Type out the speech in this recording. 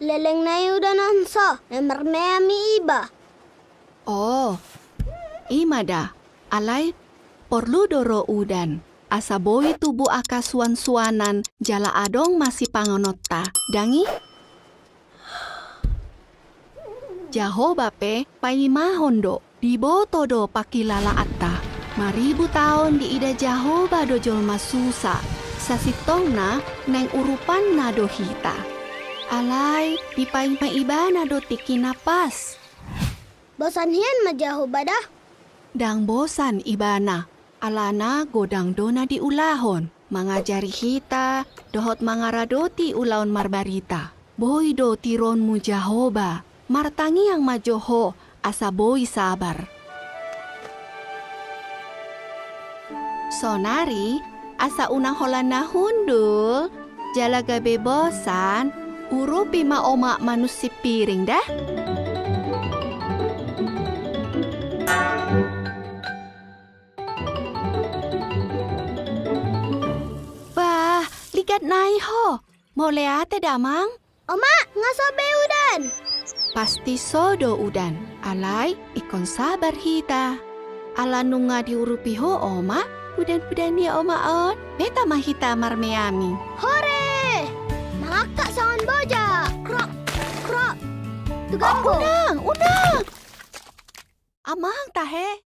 leleng na udah nanso, mermeami iba. Oh, imada, alay, perlu doro udan. Asaboy tubuh aka suan-suanan, jala adong masih pangonotta. Dangi? Jaho bape, paimahon do, diboto do pakilala atta. Maribu tahun di ida jaho do jolma susa. Sasitong na, neng urupan na do hita. Alay, di paima na do tiki napas. Bosan hian majaho badah. Dang bosan ibana. Alana godang dona di ulahon. Mangajari hita, dohot mangaradoti ulaon marbarita. Boy do tiron mu jahoba. Martangi yang majoho, asa boy sabar. Sonari, asa unang holana hundul. Jalaga bebosan, urupi ma oma manusi piring dah. Ligat nai ho, mole ate damang? Oma, ngasobe udan. Pasti sodo udan, alay ikon sabar hita. Ala nunga diurupi ho oma, udan-udan ya oma on, beta mahita marmeami. Hore! Mangakak sangan boja. Krok, krok. Tugambo. Unang! Amang tahe.